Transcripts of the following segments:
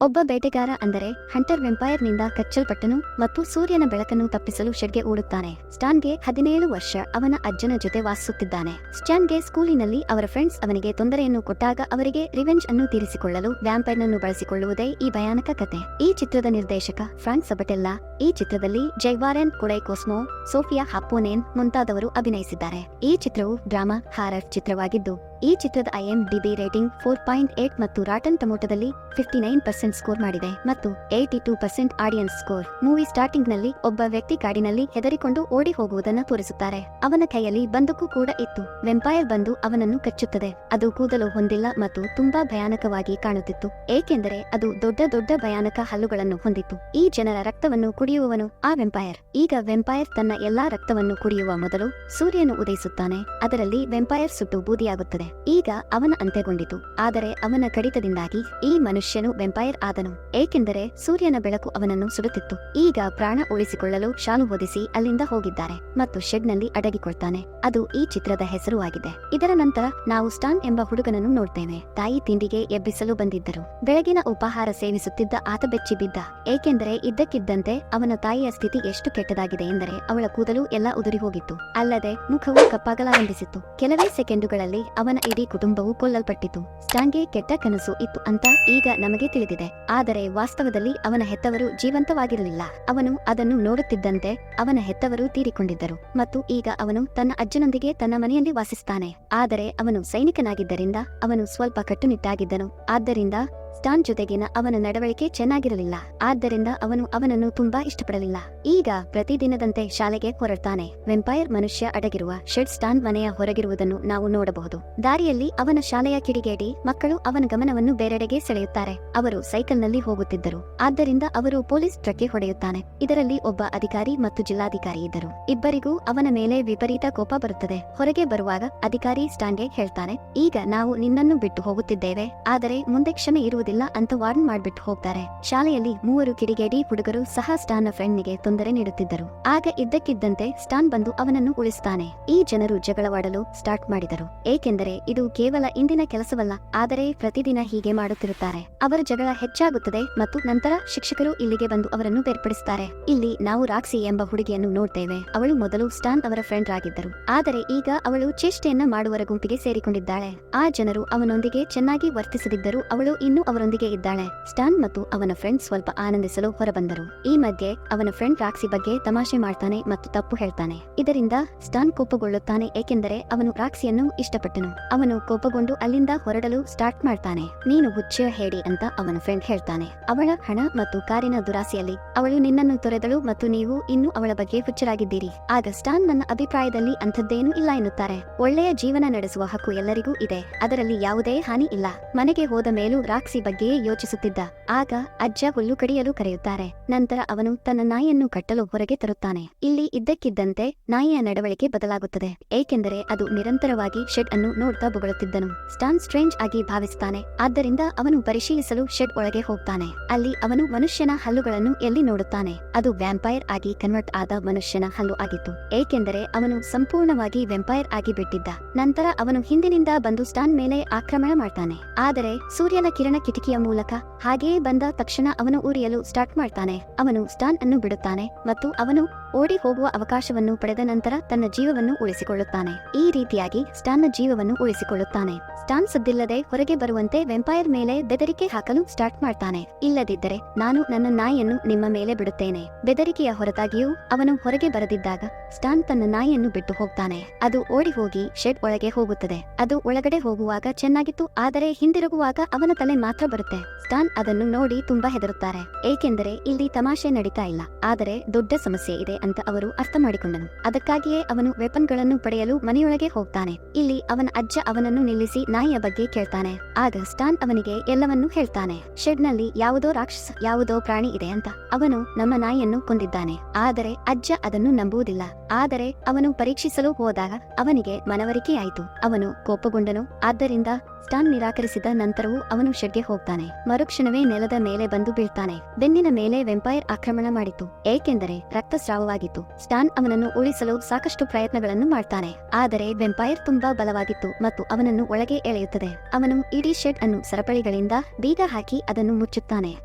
ಒಬ್ಬ ಬೇಟೆಗಾರ ಅಂದರೆ ಹಂಟರ್ ವೆಂಪೈರ್ನಿಂದ ಕಚ್ಚಲ್ಪಟ್ಟನು ಮತ್ತು ಸೂರ್ಯನ ಬೆಳಕನ್ನು ತಪ್ಪಿಸಲು ಶೆಡ್ಗೆ ಓಡುತ್ತಾನೆ. ಸ್ಟಾನ್ಗೆ 17 ವರ್ಷ, ಅವನ ಅಜ್ಜನ ಜೊತೆ ವಾಸಿಸುತ್ತಿದ್ದಾನೆ. ಸ್ಟಾನ್ಗೆ ಸ್ಕೂಲಿನಲ್ಲಿ ಅವರ ಫ್ರೆಂಡ್ಸ್ ಅವನಿಗೆ ತೊಂದರೆಯನ್ನು ಕೊಟ್ಟಾಗ ಅವರಿಗೆ ರಿವೆಂಜ್ ಅನ್ನು ತೀರಿಸಿಕೊಳ್ಳಲು ವ್ಯಾಂಪೈರ್ನನ್ನು ಬಳಸಿಕೊಳ್ಳುವುದೇ ಈ ಭಯಾನಕ ಕತೆ. ಈ ಚಿತ್ರದ ನಿರ್ದೇಶಕ ಫ್ರಾಂಕ್ ಸಬಟೆಲ್ಲಾ. ಈ ಚಿತ್ರದಲ್ಲಿ ಜೈವಾರೆನ್ ಕೊಡೈಕೋಸ್ಮೋ, ಸೋಫಿಯಾ ಹಾಪೋನೇನ್ ಮುಂತಾದವರು ಅಭಿನಯಿಸಿದ್ದಾರೆ. ಈ ಚಿತ್ರವು ಡ್ರಾಮಾ ಹಾರರ್ ಚಿತ್ರವಾಗಿದ್ದು ಈ ಚಿತ್ರದ IMDb ರೇಟಿಂಗ್ 4.8 ಮತ್ತು ರಾಟನ್ ಟೊಮೊಟೊದಲ್ಲಿ 59% ಸ್ಕೋರ್ ಮಾಡಿದೆ ಮತ್ತು 82% ಆಡಿಯನ್ಸ್ ಸ್ಕೋರ್. ಮೂವಿ ಸ್ಟಾರ್ಟಿಂಗ್ ನಲ್ಲಿ ಒಬ್ಬ ವ್ಯಕ್ತಿ ಕಾಡಿನಲ್ಲಿ ಹೆದರಿಕೊಂಡು ಓಡಿ ಹೋಗುವುದನ್ನು ತೋರಿಸುತ್ತಾರೆ. ಅವನ ಕೈಯಲ್ಲಿ ಬಂದೂಕು ಕೂಡ ಇತ್ತು. ವೆಂಪೈರ್ ಬಂದು ಅವನನ್ನು ಕಚ್ಚುತ್ತದೆ. ಅದು ಕೂದಲು ಹೊಂದಿಲ್ಲ ಮತ್ತು ತುಂಬಾ ಭಯಾನಕವಾಗಿ ಕಾಣುತ್ತಿತ್ತು, ಏಕೆಂದರೆ ಅದು ದೊಡ್ಡ ದೊಡ್ಡ ಭಯಾನಕ ಹಲ್ಲುಗಳನ್ನು ಹೊಂದಿತ್ತು. ಈ ಜನರ ರಕ್ತವನ್ನು ಕುಡಿಯುವವನು ಆ ವೆಂಪೈರ್. ಈಗ ವೆಂಪೈರ್ ತನ್ನ ಎಲ್ಲಾ ರಕ್ತವನ್ನು ಕುಡಿಯುವ ಮೊದಲು ಸೂರ್ಯನು ಉದಯಿಸುತ್ತಾನೆ. ಅದರಲ್ಲಿ ವೆಂಪೈರ್ ಸುಟ್ಟು ಬೂದಿಯಾಗುತ್ತದೆ. ಈಗ ಅವನ ಅಂತ್ಯಗೊಂಡಿತು. ಆದರೆ ಅವನ ಕಡಿತದಿಂದಾಗಿ ಈ ಮನುಷ್ಯನು ವೆಂಪೈರ್ ಆದನು, ಏಕೆಂದರೆ ಸೂರ್ಯನ ಬೆಳಕು ಅವನನ್ನು ಸುಡುತ್ತಿತ್ತು. ಈಗ ಪ್ರಾಣ ಉಳಿಸಿಕೊಳ್ಳಲು ಶಾಲು ಹೊದಿಸಿ ಅಲ್ಲಿಂದ ಹೋಗಿದ್ದಾರೆ ಮತ್ತು ಶೆಡ್ ನಲ್ಲಿ ಅಡಗಿಕೊಳ್ತಾನೆ. ಅದು ಈ ಚಿತ್ರದ ಹೆಸರು ಆಗಿದೆ. ಇದರ ನಂತರ ನಾವು ಸ್ಟಾನ್ ಎಂಬ ಹುಡುಗನನ್ನು ನೋಡ್ತೇವೆ. ತಾಯಿ ತಿಂಡಿಗೆ ಎಬ್ಬಿಸಲು ಬಂದಿದ್ದರು. ಬೆಳಗಿನ ಉಪಹಾರ ಸೇವಿಸುತ್ತಿದ್ದ ಆತ ಬೆಚ್ಚಿ ಬಿದ್ದ, ಏಕೆಂದರೆ ಇದ್ದಕ್ಕಿದ್ದಂತೆ ಅವನ ತಾಯಿಯ ಸ್ಥಿತಿ ಎಷ್ಟು ಕೆಟ್ಟದಾಗಿದೆ ಎಂದರೆ ಅವಳ ಕೂದಲು ಎಲ್ಲ ಉದುರಿ ಹೋಗಿತ್ತು, ಅಲ್ಲದೆ ಮುಖವು ಕಪ್ಪಾಗಲಾರಂಭಿಸಿತ್ತು. ಕೆಲವೇ ಸೆಕೆಂಡುಗಳಲ್ಲಿ ಅವನ ಇಡೀ ಕುಟುಂಬವು ಕೊಲ್ಲಲ್ಪಟ್ಟಿತು. ಸ್ಟಾನ್ಗೆ ಕೆಟ್ಟ ಕನಸು ಇತ್ತು ಅಂತ ಈಗ ನಮಗೆ ತಿಳಿದಿದೆ, ಆದರೆ ವಾಸ್ತವದಲ್ಲಿ ಅವನ ಹೆತ್ತವರು ಜೀವಂತವಾಗಿರಲಿಲ್ಲ. ಅವನು ಅದನ್ನು ನೋಡುತ್ತಿದ್ದಂತೆ ಅವನ ಹೆತ್ತವರು ತೀರಿಕೊಂಡಿದ್ದರು ಮತ್ತು ಈಗ ಅವನು ತನ್ನ ಅಜ್ಜನೊಂದಿಗೆ ತನ್ನ ಮನೆಯಲ್ಲಿ ವಾಸಿಸುತ್ತಾನೆ. ಆದರೆ ಅವನು ಸೈನಿಕನಾಗಿದ್ದರಿಂದ ಅವನು ಸ್ವಲ್ಪ ಕಟ್ಟುನಿಟ್ಟಾಗಿದ್ದನು. ಆದ್ದರಿಂದ ಸ್ಟಾನ್ ಜೊತೆಗಿನ ಅವನ ನಡವಳಿಕೆ ಚೆನ್ನಾಗಿರಲಿಲ್ಲ. ಆದ್ದರಿಂದ ಅವನು ಅವನನ್ನು ತುಂಬಾ ಇಷ್ಟಪಡಲಿಲ್ಲ. ಈಗ ಪ್ರತಿದಿನದಂತೆ ಶಾಲೆಗೆ ಹೊರಡ್ತಾನೆ. ವೆಂಪೈರ್ ಮನುಷ್ಯ ಅಡಗಿರುವ ಶೆಡ್ ಸ್ಟಾನ್ ಮನೆಯ ಹೊರಗಿರುವುದನ್ನು ನಾವು ನೋಡಬಹುದು. ದಾರಿಯಲ್ಲಿ ಅವನ ಶಾಲೆಯ ಕಿಡಿಗೇಡಿ ಮಕ್ಕಳು ಅವನ ಗಮನವನ್ನು ಬೇರೆಡೆಗೆ ಸೆಳೆಯುತ್ತಾರೆ. ಅವರು ಸೈಕಲ್ನಲ್ಲಿ ಹೋಗುತ್ತಿದ್ದರು, ಆದ್ದರಿಂದ ಅವರು ಪೊಲೀಸ್ ಟ್ರಕ್ಗೆ ಹೊಡೆಯುತ್ತಾನೆ. ಇದರಲ್ಲಿ ಒಬ್ಬ ಅಧಿಕಾರಿ ಮತ್ತು ಜಿಲ್ಲಾಧಿಕಾರಿ ಇದ್ದರು. ಇಬ್ಬರಿಗೂ ಅವನ ಮೇಲೆ ವಿಪರೀತ ಕೋಪ ಬರುತ್ತದೆ. ಹೊರಗೆ ಬರುವಾಗ ಅಧಿಕಾರಿ ಸ್ಟಾನ್ಗೆ ಹೇಳ್ತಾನೆ, ಈಗ ನಾವು ನಿನ್ನನ್ನು ಬಿಟ್ಟು ಹೋಗುತ್ತಿದ್ದೇವೆ, ಆದರೆ ಮುಂದೆ ಕ್ಷಮೆ ಇರುವುದಿಲ್ಲ ಅಂತ ವಾರ್ನ್ ಮಾಡ್ಬಿಟ್ಟು ಹೋಗ್ತಾರೆ. ಶಾಲೆಯಲ್ಲಿ 3 ಕಿಡಿಗೇಡಿ ಹುಡುಗರು ಸಹ ಸ್ಟಾನ್ ಫ್ರೆಂಡ್ನಿಗೆ ತೊಂದರೆ ನೀಡುತ್ತಿದ್ದರು. ಆಗ ಇದ್ದಕ್ಕಿದ್ದಂತೆ ಸ್ಟಾನ್ ಬಂದು ಅವನನ್ನು ಉಳಿಸುತ್ತಾನೆ. ಈ ಜನರು ಜಗಳವಾಡಲು ಸ್ಟಾರ್ಟ್ ಮಾಡಿದರು, ಏಕೆಂದರೆ ಇದು ಕೇವಲ ಇಂದಿನ ಕೆಲಸವಲ್ಲ, ಆದರೆ ಪ್ರತಿದಿನ ಹೀಗೆ ಮಾಡುತ್ತಿರುತ್ತಾರೆ. ಅವರ ಜಗಳ ಹೆಚ್ಚಾಗುತ್ತದೆ ಮತ್ತು ನಂತರ ಶಿಕ್ಷಕರು ಇಲ್ಲಿಗೆ ಬಂದು ಅವರನ್ನು ಬೇರ್ಪಡಿಸುತ್ತಾರೆ. ಇಲ್ಲಿ ನಾವು ರಾಕ್ಸಿ ಎಂಬ ಹುಡುಗಿಯನ್ನು ನೋಡ್ತೇವೆ. ಅವಳು ಮೊದಲು ಸ್ಟಾನ್ ಅವರ ಫ್ರೆಂಡ್ ಆಗಿದ್ದರು, ಆದರೆ ಈಗ ಅವಳು ಚೇಷ್ಟೆಯನ್ನ ಮಾಡುವರ ಗುಂಪಿಗೆ ಸೇರಿಕೊಂಡಿದ್ದಾಳೆ. ಆ ಜನರು ಅವನೊಂದಿಗೆ ಚೆನ್ನಾಗಿ ವರ್ತಿಸದಿದ್ದರೂ ಅವಳು ಇನ್ನೂ ಅವರೊಂದಿಗೆ ಇದ್ದಾಳೆ. ಸ್ಟಾನ್ ಮತ್ತು ಅವನ ಫ್ರೆಂಡ್ ಸ್ವಲ್ಪ ಆನಂದಿಸಲು ಹೊರಬಂದರು. ಈ ಮಧ್ಯೆ ಅವನ ಫ್ರೆಂಡ್ ರಾಕ್ಸಿ ಬಗ್ಗೆ ತಮಾಷೆ ಮಾಡ್ತಾನೆ ಮತ್ತು ತಪ್ಪು ಹೇಳ್ತಾನೆ. ಇದರಿಂದ ಸ್ಟಾನ್ ಕೋಪಗೊಳ್ಳುತ್ತಾನೆ, ಏಕೆಂದರೆ ಅವನು ರಾಕ್ಸಿಯನ್ನು ಇಷ್ಟಪಟ್ಟನು. ಅವನು ಕೋಪಗೊಂಡು ಅಲ್ಲಿಂದ ಹೊರಡಲು ಸ್ಟಾರ್ಟ್ ಮಾಡ್ತಾನೆ. ನೀನು ಹುಚ್ಚ ಹೇಳಿ ಅಂತ ಅವನ ಫ್ರೆಂಡ್ ಹೇಳ್ತಾನೆ. ಅವಳ ಹಣ ಮತ್ತು ಕಾರಿನ ದುರಾಸೆಯಲ್ಲಿ ಅವಳು ನಿನ್ನನ್ನು ತೊರೆದಳು ಮತ್ತು ನೀವು ಇನ್ನೂ ಅವಳ ಬಗ್ಗೆ ಹುಚ್ಚರಾಗಿದ್ದೀರಿ. ಆಗ ಸ್ಟಾನ್, ನನ್ನ ಅಭಿಪ್ರಾಯದಲ್ಲಿ ಅಂಥದ್ದೇನೂ ಇಲ್ಲ ಎನ್ನುತ್ತಾರೆ. ಒಳ್ಳೆಯ ಜೀವನ ನಡೆಸುವ ಹಕ್ಕು ಎಲ್ಲರಿಗೂ ಇದೆ, ಅದರಲ್ಲಿ ಯಾವುದೇ ಹಾನಿ ಇಲ್ಲ. ಮನೆಗೆ ಹೋದ ಮೇಲೂ ರಾಕ್ಸಿ ಬಗ್ಗೆಯೇ ಯೋಚಿಸುತ್ತಿದ್ದ. ಆಗ ಅಜ್ಜ ಹುಲ್ಲು ಕಡಿಯಲು ಕರೆಯುತ್ತಾರೆ. ನಂತರ ಅವನು ತನ್ನ ನಾಯಿಯನ್ನು ಕಟ್ಟಲು ಹೊರಗೆ ತರುತ್ತಾನೆ. ಇಲ್ಲಿ ಇದ್ದಕ್ಕಿದ್ದಂತೆ ನಾಯಿಯ ನಡವಳಿಕೆ ಬದಲಾಗುತ್ತದೆ, ಏಕೆಂದರೆ ಅದು ನಿರಂತರವಾಗಿ ಶೆಡ್ ಅನ್ನು ನೋಡ್ತಾ ಬೊಗಳುತ್ತಿದ್ದನು. ಸ್ಟಾನ್ ಸ್ಟ್ರೇಂಜ್ ಆಗಿ ಭಾವಿಸುತ್ತಾನೆ, ಆದ್ದರಿಂದ ಅವನು ಪರಿಶೀಲಿಸಲು ಶೆಡ್ ಒಳಗೆ ಹೋಗ್ತಾನೆ. ಅಲ್ಲಿ ಅವನು ಮನುಷ್ಯನ ಹಲ್ಲುಗಳನ್ನು ಎಲ್ಲಿ ನೋಡುತ್ತಾನೆ. ಅದು ವ್ಯಾಂಪೈರ್ ಆಗಿ ಕನ್ವರ್ಟ್ ಆದ ಮನುಷ್ಯನ ಹಲ್ಲು ಆಗಿತ್ತು, ಏಕೆಂದರೆ ಅವನು ಸಂಪೂರ್ಣವಾಗಿ ವೆಂಪೈರ್ ಆಗಿ ಬಿಟ್ಟಿದ್ದ. ನಂತರ ಅವನು ಹಿಂದಿನಿಂದ ಬಂದು ಸ್ಟಾನ್ ಮೇಲೆ ಆಕ್ರಮಣ ಮಾಡ್ತಾನೆ. ಆದರೆ ಸೂರ್ಯನ ಕಿರಣ ಕಿಟಕಿಯ ಮೂಲಕ ಹಾಗೆಯೇ ಬಂದ ತಕ್ಷಣ ಅವನು ಉರಿಯಲು ಸ್ಟಾರ್ಟ್ ಮಾಡ್ತಾನೆ. ಅವನು ಸ್ಟಾನ್ ಅನ್ನು ಬಿಡುತ್ತಾನೆ ಮತ್ತು ಅವನು ಓಡಿ ಹೋಗುವ ಅವಕಾಶವನ್ನು ಪಡೆದ ನಂತರ ತನ್ನ ಜೀವವನ್ನು ಉಳಿಸಿಕೊಳ್ಳುತ್ತಾನೆ. ಈ ರೀತಿಯಾಗಿ ಸ್ಟಾನ್ನ ಜೀವವನ್ನು ಉಳಿಸಿಕೊಳ್ಳುತ್ತಾನೆ. ಸ್ಟಾನ್ ಸದ್ದಿಲ್ಲದೆ ಹೊರಗೆ ಬರುವಂತೆ ವೆಂಪೈರ್ ಮೇಲೆ ಬೆದರಿಕೆ ಹಾಕಲು ಸ್ಟಾರ್ಟ್ ಮಾಡ್ತಾನೆ. ಇಲ್ಲದಿದ್ದರೆ ನಾನು ನನ್ನ ನಾಯಿಯನ್ನು ನಿಮ್ಮ ಮೇಲೆ ಬಿಡುತ್ತೇನೆ. ಬೆದರಿಕೆಯ ಹೊರತಾಗಿಯೂ ಅವನು ಹೊರಗೆ ಬರದಿದ್ದಾಗ ಸ್ಟಾನ್ ತನ್ನ ನಾಯಿಯನ್ನು ಬಿಟ್ಟು ಹೋಗ್ತಾನೆ. ಅದು ಓಡಿ ಹೋಗಿ ಶೆಡ್ ಒಳಗೆ ಹೋಗುತ್ತದೆ. ಅದು ಒಳಗಡೆ ಹೋಗುವಾಗ ಚೆನ್ನಾಗಿತ್ತು, ಆದರೆ ಹಿಂದಿರುಗುವಾಗ ಅವನ ತಲೆ ಮಾತ್ರ ಬರುತ್ತೆ. ಸ್ಟಾನ್ ಅದನ್ನು ನೋಡಿ ತುಂಬಾ ಹೆದರುತ್ತಾರೆ, ಏಕೆಂದರೆ ಇಲ್ಲಿ ತಮಾಷೆ ನಡೀತಾ ಇಲ್ಲ, ಆದರೆ ದೊಡ್ಡ ಸಮಸ್ಯೆ ಇದೆ ಅಂತ ಅವರು ಅರ್ಥ ಮಾಡಿಕೊಂಡನು. ಅದಕ್ಕಾಗಿಯೇ ಅವನು ವೆಪನ್ಗಳನ್ನು ಪಡೆಯಲು ಮನೆಯೊಳಗೆ ಹೋಗ್ತಾನೆ. ಇಲ್ಲಿ ಅವನ ಅಜ್ಜ ಅವನನ್ನು ನಿಲ್ಲಿಸಿ ನಾಯಿಯ ಬಗ್ಗೆ ಕೇಳ್ತಾನೆ. ಆಗ ಸ್ಟಾನ್ ಅವನಿಗೆ ಎಲ್ಲವನ್ನೂ ಹೇಳ್ತಾನೆ. ಶೆಡ್ ನಲ್ಲಿ ಯಾವುದೋ ರಾಕ್ಷಸ, ಯಾವುದೋ ಪ್ರಾಣಿ ಇದೆ ಅಂತ. ಅವನು ನಮ್ಮ ನಾಯಿಯನ್ನು ಕೊಂದಿದ್ದಾನೆ. ಆದರೆ ಅಜ್ಜ ಅದನ್ನು ನಂಬುವುದಿಲ್ಲ. ಆದರೆ ಅವನು ಪರೀಕ್ಷಿಸಲು ಹೋದಾಗ ಅವನಿಗೆ ಮನವರಿಕೆಯಾಯಿತು. ಅವನು ಕೋಪಗೊಂಡನು. ಆದ್ದರಿಂದ ಸ್ಟಾನ್ ನಿರಾಕರಿಸಿದ ನಂತರವೂ ಅವನು ಶೆಡ್ಗೆ ಹೋಗ್ತಾನೆ. ಮರುಕ್ಷಣವೇ ನೆಲದ ಮೇಲೆ ಬಂದು ಬೀಳ್ತಾನೆ. ಬೆನ್ನಿನ ಮೇಲೆ ವೆಂಪೈರ್ ಆಕ್ರಮಣ ಮಾಡಿತು, ಏಕೆಂದರೆ ರಕ್ತಸ್ರಾವವಾಗಿತ್ತು. ಸ್ಟಾನ್ ಅವನನ್ನು ಉಳಿಸಲು ಸಾಕಷ್ಟು ಪ್ರಯತ್ನಗಳನ್ನು ಮಾಡ್ತಾನೆ, ಆದರೆ ವೆಂಪೈರ್ ತುಂಬಾ ಬಲವಾಗಿತ್ತು ಮತ್ತು ಅವನನ್ನು ಒಳಗೆ ಎಳೆಯುತ್ತದೆ. ಅವನು ಇಡೀ ಶೆಡ್ ಅನ್ನು ಸರಪಳಿಗಳಿಂದ ಬೀಗ ಹಾಕಿ ಅದನ್ನು ಮುಚ್ಚುತ್ತಾನೆ.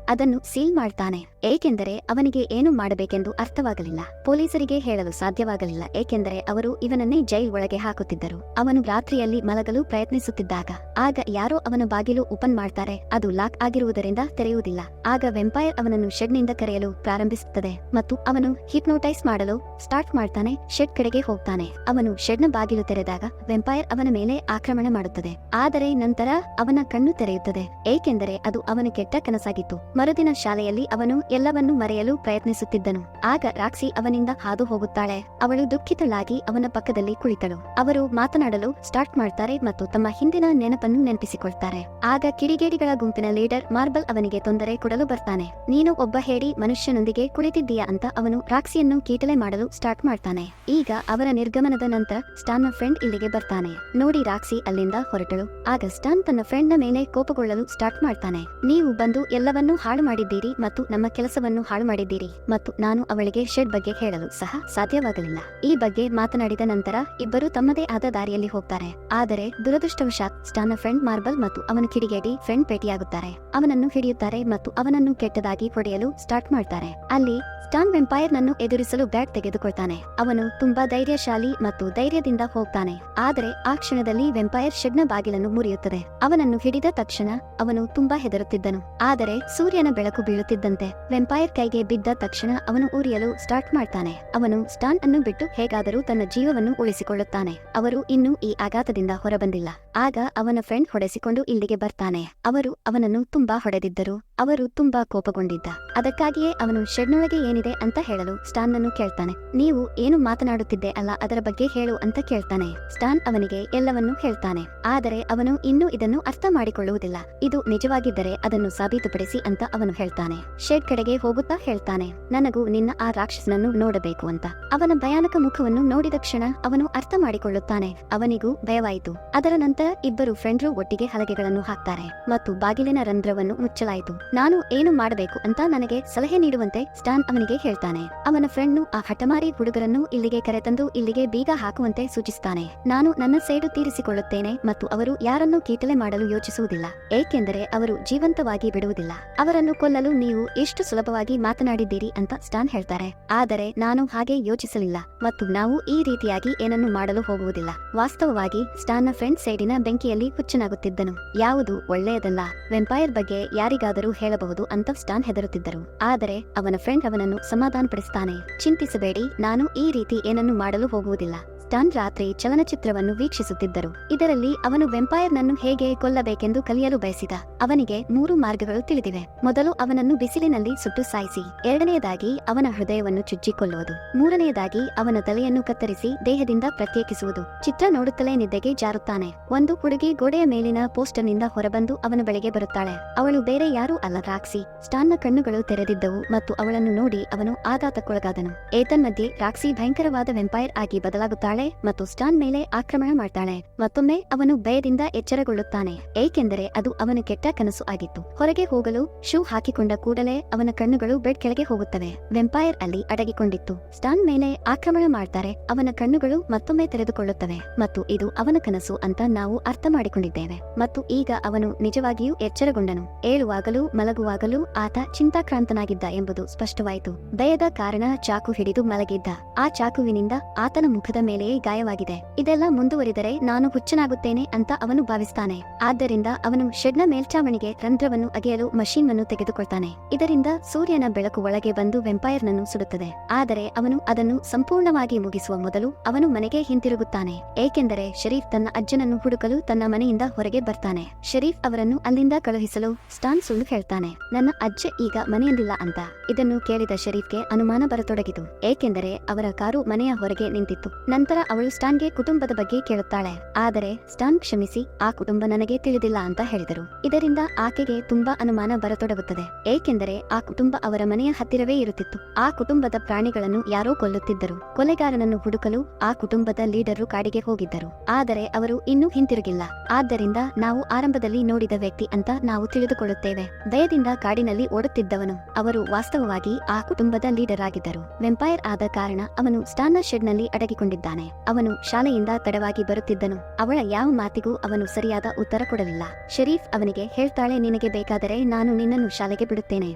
ಅದನ್ನು ಸೀಲ್ ಮಾಡ್ತಾನೆ, ಏಕೆಂದರೆ ಅವನಿಗೆ ಏನು ಮಾಡಬೇಕೆಂದು ಅರ್ಥವಾಗಲಿಲ್ಲ. ಪೊಲೀಸರಿಗೆ ಹೇಳಲು ಸಾಧ್ಯವಾಗಲಿಲ್ಲ, ಏಕೆಂದರೆ ಅವರು ಇವನನ್ನೇ ಜೈಲ್ ಒಳಗೆ ಹಾಕುತ್ತಿದ್ದರು. ಅವನು ರಾತ್ರಿಯಲ್ಲಿ ಮಲಗಲು ಪ್ರಯತ್ನಿಸುತ್ತಿದ್ದಾಗ ಆಗ ಯಾರೋ ಅವನ ಬಾಗಿಲು ಓಪನ್ ಮಾಡ್ತಾರೆ. ಅದು ಲಾಕ್ ಆಗಿರುವುದರಿಂದ ತೆರೆಯುವುದಿಲ್ಲ. ಆಗ ವೆಂಪೈರ್ ಅವನನ್ನು ಶೆಡ್ ನಿಂದ ಕರೆಯಲು ಪ್ರಾರಂಭಿಸುತ್ತದೆ ಮತ್ತು ಅವನು ಹಿಪ್ನೋಟೈಸ್ ಮಾಡಲು ಸ್ಟಾರ್ಟ್ ಮಾಡ್ತಾನೆ. ಶೆಡ್ ಕಡೆಗೆ ಹೋಗ್ತಾನೆ. ಅವನು ಶೆಡ್ನ ಬಾಗಿಲು ತೆರೆದಾಗ ವೆಂಪೈರ್ ಅವನ ಮೇಲೆ ಆಕ್ರಮಣ ಮಾಡುತ್ತದೆ. ಆದರೆ ನಂತರ ಅವನ ಕಣ್ಣು ತೆರೆಯುತ್ತದೆ, ಏಕೆಂದರೆ ಅದು ಅವನ ಕೆಟ್ಟ ಕನಸಾಗಿತ್ತು. ಮರುದಿನ ಶಾಲೆಯಲ್ಲಿ ಅವನು ಎಲ್ಲವನ್ನೂ ಮರೆಯಲು ಪ್ರಯತ್ನಿಸುತ್ತಿದ್ದನು. ಆಗ ರಾಕ್ಸಿ ಅವನಿಂದ ಹಾದು ಹೋಗುತ್ತಾಳೆ. ಅವಳು ದುಃಖಿತಳಾಗಿ ಅವನ ಪಕ್ಕದಲ್ಲಿ ಕುಳಿತಳು. ಅವರು ಮಾತನಾಡಲು ಸ್ಟಾರ್ಟ್ ಮಾಡ್ತಾರೆ ಮತ್ತು ತಮ್ಮ ಹಿಂದಿನ ನೆನಪನ್ನು ನೆನಪಿಸಿಕೊಳ್ತಾರೆ. ಆಗ ಕಿಡಿಗೇಡಿಗಳ ಗುಂಪಿನ ಲೀಡರ್ ಮಾರ್ಬಲ್ ಅವನಿಗೆ ತೊಂದರೆ ಕೊಡಲು ಬರ್ತಾನೆ. ನೀನು ಒಬ್ಬ ಹೇಡಿ ಮನುಷ್ಯನೊಂದಿಗೆ ಕುಳಿತಿದ್ದೀಯಾ ಅಂತ ಅವನು ರಾಕ್ಸಿಯನ್ನು ಕೀಟಲೆ ಮಾಡಲು ಸ್ಟಾರ್ಟ್ ಮಾಡ್ತಾನೆ. ಈಗ ಅವರ ನಿರ್ಗಮನದ ನಂತರ ಸ್ಟಾನ್ನ ಫ್ರೆಂಡ್ ಇಲ್ಲಿಗೆ ಬರ್ತಾನೆ. ನೋಡಿ ರಾಕ್ಸಿ ಅಲ್ಲಿಂದ ಹೊರಟಳು. ಆಗ ಸ್ಟಾನ್ ತನ್ನ ಫ್ರೆಂಡ್ ನ ಮೇಲೆ ಕೋಪಗೊಳ್ಳಲು ಸ್ಟಾರ್ಟ್ ಮಾಡ್ತಾನೆ. ನೀವು ಬಂದು ಎಲ್ಲವನ್ನೂ ಹಾಳು ಮಾಡಿದ್ದೀರಿ ಮತ್ತು ನಮ್ಮ ಕೆಲಸವನ್ನು ಹಾಳು ಮಾಡಿದ್ದೀರಿ. ಮತ್ತು ನಾನು ಅವಳಿಗೆ ಶೆಡ್ ಬಗ್ಗೆ ಹೇಳಲು ಸಹ ಸಾಧ್ಯವಾಗಲಿಲ್ಲ. ಈ ಬಗ್ಗೆ ಮಾತನಾಡಿದ ನಂತರ ಇಬ್ಬರು ತಮ್ಮದೇ ಆದ ದಾರಿಯಲ್ಲಿ ಹೋಗ್ತಾರೆ. ಆದರೆ ದುರದೃಷ್ಟವಶಾತ್ ಸ್ಟಾನ್ನ ಫ್ರೆಂಡ್ ಮಾರ್ಬಲ್ ಮತ್ತು ಅವನ ಕಿಡಿಗೇಡಿ ಫ್ರೆಂಡ್ ಭೇಟಿಯಾಗುತ್ತಾರೆ. ಅವನನ್ನು ಹಿಡಿಯುತ್ತಾರೆ ಮತ್ತು ಅವನನ್ನು ಕೆಟ್ಟದಾಗಿ ಹೊಡೆಯಲು ಸ್ಟಾರ್ಟ್ ಮಾಡ್ತಾರೆ. ಅಲ್ಲಿ ಸ್ಟಾನ್ ವೆಂಪೈರ್ ನನ್ನು ಎದುರಿಸಲು ಬ್ಯಾಟ್ ತೆಗೆದುಕೊಳ್ತಾನೆ. ಅವನು ತುಂಬಾ ಧೈರ್ಯಶಾಲಿ ಮತ್ತು ಧೈರ್ಯದಿಂದ ಹೋಗ್ತಾನೆ. ಆದರೆ ಆ ಕ್ಷಣದಲ್ಲಿ ವೆಂಪೈರ್ ಶೆಡ್ನ ಬಾಗಿಲನ್ನು ಮುರಿಯುತ್ತದೆ. ಅವನನ್ನು ಹಿಡಿದ ತಕ್ಷಣ ಅವನು ತುಂಬಾ ಹೆದರುತ್ತಿದ್ದನು. ಆದರೆ ಸೂರ್ಯನ ಬೆಳಕು ಬೀಳುತ್ತಿದ್ದಂತೆ ವೆಂಪೈರ್ ಕೈಗೆ ಬಿದ್ದ ತಕ್ಷಣ ಅವನು ಉರಿಯಲು ಸ್ಟಾರ್ಟ್ ಮಾಡ್ತಾನೆ. ಅವನು ಸ್ಟಾನ್ ಅನ್ನು ಬಿಟ್ಟು ಹೇಗಾದರೂ ತನ್ನ ಜೀವವನ್ನು ಉಳಿಸಿಕೊಳ್ಳುತ್ತಾನೆ. ಅವರು ಇನ್ನೂ ಈ ಆಘಾತದಿಂದ ಹೊರಬಂದಿಲ್ಲ. ಆಗ ಅವನ ಫ್ರೆಂಡ್ ಹೊಡೆಸಿಕೊಂಡು ಇಲ್ಲಿಗೆ ಬರ್ತಾನೆ. ಅವರು ಅವನನ್ನು ತುಂಬಾ ಹೊಡೆದಿದ್ದರು. ಅವರು ತುಂಬಾ ಕೋಪಗೊಂಡಿದ್ದ. ಅದಕ್ಕಾಗಿಯೇ ಅವನು ಶೆಡ್ನೊಳಗೆ ಏನಿದೆ ಅಂತ ಹೇಳಲು ಸ್ಟಾನ್ ನನ್ನು ಕೇಳ್ತಾನೆ. ನೀವು ಏನು ಮಾತನಾಡುತ್ತಿದ್ದೆ ಅಲ್ಲ, ಅದರ ಬಗ್ಗೆ ಹೇಳು ಅಂತ ಕೇಳ್ತಾನೆ. ಸ್ಟಾನ್ ಅವನಿಗೆ ಎಲ್ಲವನ್ನೂ ಹೇಳ್ತಾನೆ. ಆದರೆ ಅವನು ಇನ್ನೂ ಇದನ್ನು ಅರ್ಥ ಮಾಡಿಕೊಳ್ಳುವುದಿಲ್ಲ. ಇದು ನಿಜವಾಗಿದ್ದರೆ ಅದನ್ನು ಸಾಬೀತುಪಡಿಸಿ ಅಂತ ಅವನು ಹೇಳ್ತಾನೆ. ಶೆಡ್ ಕಡೆಗೆ ಹೋಗುತ್ತಾ ಹೇಳ್ತಾನೆ, ನನಗೂ ನಿನ್ನ ಆ ರಾಕ್ಷಸನನ್ನು ನೋಡಬೇಕು ಅಂತ. ಅವನ ಭಯಾನಕ ಮುಖವನ್ನು ನೋಡಿದ ಕ್ಷಣ ಅವನು ಅರ್ಥ ಮಾಡಿಕೊಳ್ಳುತ್ತಾನೆ. ಅವನಿಗೂ ಭಯವಾಯಿತು. ಅದರ ನಂತರ ಇಬ್ಬರು ಫ್ರೆಂಡ್ರು ಒಟ್ಟಿಗೆ ಹಲಗೆಗಳನ್ನು ಹಾಕ್ತಾರೆ ಮತ್ತು ಬಾಗಿಲಿನ ರಂಧ್ರವನ್ನು ಮುಚ್ಚಲಾಯಿತು. ನಾನು ಏನು ಮಾಡಬೇಕು ಅಂತ ನನಗೆ ಸಲಹೆ ನೀಡುವಂತೆ ಸ್ಟಾನ್ ಅವನಿಗೆ ಹೇಳ್ತಾನೆ. ಅವನ ಫ್ರೆಂಡ್ನು ಆ ಹಠಮಾರಿ ಹುಡುಗರನ್ನು ಇಲ್ಲಿಗೆ ಕರೆತಂದು ಇಲ್ಲಿಗೆ ಬೀಗ ಹಾಕುವಂತೆ ಸೂಚಿಸುತ್ತಾನೆ. ನಾನು ನನ್ನ ಸೇಡು ತೀರಿಸಿಕೊಳ್ಳುತ್ತೇನೆ ಮತ್ತು ಅವರು ಯಾರನ್ನೂ ಕೀಟಲೆ ಮಾಡಲು ಯೋಚಿಸುವುದಿಲ್ಲ, ಏಕೆಂದರೆ ಅವರು ಜೀವಂತವಾಗಿ ಬಿಡುವುದಿಲ್ಲ. ಅವರನ್ನು ಕೊಲ್ಲಲು ನೀವು ಎಷ್ಟು ಸುಲಭವಾಗಿ ಮಾತನಾಡಿದ್ದೀರಿ ಅಂತ ಸ್ಟಾನ್ ಹೇಳ್ತಾರೆ. ಆದರೆ ನಾನು ಹಾಗೆ ಯೋಚಿಸಲಿಲ್ಲ ಮತ್ತು ನಾವು ಈ ರೀತಿಯಾಗಿ ಏನನ್ನು ಮಾಡಲು ಹೋಗುವುದಿಲ್ಲ. ವಾಸ್ತವವಾಗಿ ಸ್ಟಾನ್ನ ಫ್ರೆಂಡ್ ಸೈಡಿನ ಬೆಂಕಿಯಲ್ಲಿ ಹುಚ್ಚನಾಗುತ್ತಿದ್ದನು. ಯಾವುದು ಒಳ್ಳೆಯದಲ್ಲ. ವೆಂಪೈರ್ ಬಗ್ಗೆ ಯಾರಿಗಾದರೂ ಹೇಳಬಹುದು ಅಂತ ಸ್ಟಾನ್ ಹೆದರುತ್ತಿದ್ದರು. ಆದರೆ ಅವನ ಫ್ರೆಂಡ್ ಅವನನ್ನು ಸಮಾಧಾನಪಡಿಸುತ್ತಾನೆ. ಚಿಂತಿಸಬೇಡಿ, ನಾನು ಈ ರೀತಿ ಏನನ್ನು ಮಾಡಲು ಹೋಗುವುದಿಲ್ಲ. ಸ್ಟಾನ್ ರಾತ್ರಿ ಚಲನಚಿತ್ರವನ್ನು ವೀಕ್ಷಿಸುತ್ತಿದ್ದರು. ಇದರಲ್ಲಿ ಅವನು ವೆಂಪೈರ್ ನನ್ನು ಹೇಗೆ ಕೊಲ್ಲಬೇಕೆಂದು ಕಲಿಯಲು ಬಯಸಿದ. ಅವನಿಗೆ 3 ಮಾರ್ಗಗಳು ತಿಳಿದಿವೆ. ಮೊದಲು ಅವನನ್ನು ಬಿಸಿಲಿನಲ್ಲಿ ಸುಟ್ಟು ಸಾಯಿಸಿ, ಎರಡನೆಯದಾಗಿ ಅವನ ಹೃದಯವನ್ನು ಚುಚ್ಚಿಕೊಳ್ಳುವುದು, ಮೂರನೆಯದಾಗಿ ಅವನ ತಲೆಯನ್ನು ಕತ್ತರಿಸಿ ದೇಹದಿಂದ ಪ್ರತ್ಯೇಕಿಸುವುದು. ಚಿತ್ರ ನೋಡುತ್ತಲೇ ನಿದ್ದೆಗೆ ಜಾರುತ್ತಾನೆ. ಒಂದು ಹುಡುಗಿ ಗೋಡೆಯ ಮೇಲಿನ ಪೋಸ್ಟರ್ನಿಂದ ಹೊರಬಂದು ಅವನ ಬಳಿಗೆ ಬರುತ್ತಾಳೆ. ಅವಳು ಬೇರೆ ಯಾರೂ ಅಲ್ಲ, ರಾಕ್ಸಿ. ಸ್ಟಾನ್ನ ಕಣ್ಣುಗಳು ತೆರೆದಿದ್ದವು ಮತ್ತು ಅವಳನ್ನು ನೋಡಿ ಅವನು ಆಘಾತಕ್ಕೊಳಗಾದನು. ಏತನ್ಮಧ್ಯೆ ರಾಕ್ಸಿ ಭಯಂಕರವಾದ ವೆಂಪೈರ್ ಆಗಿ ಬದಲಾಗುತ್ತಾಳೆ ಮತ್ತು ಸ್ಟಾನ್ ಮೇಲೆ ಆಕ್ರಮಣ ಮಾಡ್ತಾಳೆ. ಮತ್ತೊಮ್ಮೆ ಅವನು ಭಯದಿಂದ ಎಚ್ಚರಗೊಳ್ಳುತ್ತಾನೆ, ಏಕೆಂದರೆ ಅದು ಅವನ ಕೆಟ್ಟ ಕನಸು ಆಗಿತ್ತು. ಹೊರಗೆ ಹೋಗಲು ಶೂ ಹಾಕಿಕೊಂಡ ಕೂಡಲೇ ಅವನ ಕಣ್ಣುಗಳು ಬೆಡ್ ಕೆಳಗೆ ಹೋಗುತ್ತವೆ. ವೆಂಪೈರ್ ಅಲ್ಲಿ ಅಡಗಿಕೊಂಡಿತ್ತು. ಸ್ಟಾನ್ ಮೇಲೆ ಆಕ್ರಮಣ ಮಾಡ್ತಾರೆ. ಅವನ ಕಣ್ಣುಗಳು ಮತ್ತೊಮ್ಮೆ ತೆರೆದುಕೊಳ್ಳುತ್ತವೆ ಮತ್ತು ಇದು ಅವನ ಕನಸು ಅಂತ ನಾವು ಅರ್ಥ ಮಾಡಿಕೊಂಡಿದ್ದೇವೆ. ಮತ್ತು ಈಗ ಅವನು ನಿಜವಾಗಿಯೂ ಎಚ್ಚರಗೊಂಡನು. ಏಳುವಾಗಲೂ ಮಲಗುವಾಗಲೂ ಆತ ಚಿಂತಾಕ್ರಾಂತನಾಗಿದ್ದ ಎಂಬುದು ಸ್ಪಷ್ಟವಾಯಿತು. ಭಯದ ಕಾರಣ ಚಾಕು ಹಿಡಿದು ಮಲಗಿದ್ದ. ಆ ಚಾಕುವಿನಿಂದ ಆತನ ಮುಖದ ಮೇಲೆ ಗಾಯವಾಗಿದೆ. ಇದೆಲ್ಲ ಮುಂದುವರಿದರೆ ನಾನು ಹುಚ್ಚನಾಗುತ್ತೇನೆ ಅಂತ ಅವನು ಭಾವಿಸ್ತಾನೆ. ಆದ್ದರಿಂದ ಅವನು ಶೆಡ್ನ ಮೇಲ್ಚಾವಣಿಗೆ ರಂಧ್ರವನ್ನು ಅಗೆಯಲು ಮಷೀನ್ ಅನ್ನು ತೆಗೆದುಕೊಳ್ತಾನೆ. ಇದರಿಂದ ಸೂರ್ಯನ ಬೆಳಕು ಒಳಗೆ ಬಂದು ವೆಂಪೈರ್ ನನ್ನು ಸುಡುತ್ತದೆ. ಆದರೆ ಅವನು ಅದನ್ನು ಸಂಪೂರ್ಣವಾಗಿ ಮುಗಿಸುವ ಮೊದಲು ಅವನು ಮನೆಗೆ ಹಿಂತಿರುಗುತ್ತಾನೆ, ಏಕೆಂದರೆ ಶರೀಫ್ ತನ್ನ ಅಜ್ಜನನ್ನು ಹುಡುಕಲು ತನ್ನ ಮನೆಯಿಂದ ಹೊರಗೆ ಬರ್ತಾನೆ. ಶರೀಫ್ ಅವರನ್ನು ಅಲ್ಲಿಂದ ಕಳುಹಿಸಲು ಸ್ಟಾನ್ ಸುಳ್ಳು ಹೇಳ್ತಾನೆ, ನನ್ನ ಅಜ್ಜ ಈಗ ಮನೆಯಲ್ಲಿಲ್ಲ ಅಂತ. ಇದನ್ನು ಕೇಳಿದ ಶರೀಫ್ಗೆ ಅನುಮಾನ ಬರತೊಡಗಿತು, ಏಕೆಂದರೆ ಅವರ ಕಾರು ಮನೆಯ ಹೊರಗೆ ನಿಂತಿತ್ತು. ನಂತರ ಅವಳು ಸ್ಟಾನ್ಗೆ ಕುಟುಂಬದ ಬಗ್ಗೆ ಕೇಳುತ್ತಾಳೆ. ಆದರೆ ಸ್ಟಾನ್ ಕ್ಷಮಿಸಿ, ಆ ಕುಟುಂಬ ನನಗೆ ತಿಳಿದಿಲ್ಲ ಅಂತ ಹೇಳಿದರು. ಇದರಿಂದ ಆಕೆಗೆ ತುಂಬಾ ಅನುಮಾನ ಬರತೊಡಗುತ್ತದೆ, ಏಕೆಂದರೆ ಆ ಕುಟುಂಬ ಅವರ ಮನೆಯ ಹತ್ತಿರವೇ ಇರುತ್ತಿತ್ತು. ಆ ಕುಟುಂಬದ ಪ್ರಾಣಿಗಳನ್ನು ಯಾರೋ ಕೊಲ್ಲುತ್ತಿದ್ದರು. ಕೊಲೆಗಾರನನ್ನು ಹುಡುಕಲು ಆ ಕುಟುಂಬದ ಲೀಡರು ಕಾಡಿಗೆ ಹೋಗಿದ್ದರು. ಆದರೆ ಅವರು ಇನ್ನೂ ಹಿಂತಿರುಗಿಲ್ಲ. ಆದ್ದರಿಂದ ನಾವು ಆರಂಭದಲ್ಲಿ ನೋಡಿದ ವ್ಯಕ್ತಿ ಅಂತ ನಾವು ತಿಳಿದುಕೊಳ್ಳುತ್ತೇವೆ. ಭಯದಿಂದ ಕಾಡಿನಲ್ಲಿ ಓಡುತ್ತಿದ್ದವನು ಅವರು ವಾಸ್ತವವಾಗಿ ಆ ಕುಟುಂಬದ ಲೀಡರ್ ಆಗಿದ್ದರು. ವೆಂಪೈರ್ ಆದ ಕಾರಣ ಅವನು ಸ್ಟಾನ್ನ ಶೆಡ್ ನಲ್ಲಿ ಅಡಗಿಕೊಂಡಿದ್ದಾನೆ. ಮಾಡುತ್ತಾನೆ. ಅವನು ಶಾಲೆಯಿಂದ ತಡವಾಗಿ ಬರುತ್ತಿದ್ದನು. ಅವಳ ಯಾವ ಮಾತಿಗೂ ಅವನು ಸರಿಯಾದ ಉತ್ತರ ಕೊಡಲಿಲ್ಲ. ಶರೀಫ್ ಅವನಿಗೆ ಹೇಳ್ತಾಳೆ, ನಿನಗೆ ಬೇಕಾದರೆ ನಾನು ನಿನ್ನನ್ನು ಶಾಲೆಗೆ ಬಿಡುತ್ತೇನೆ.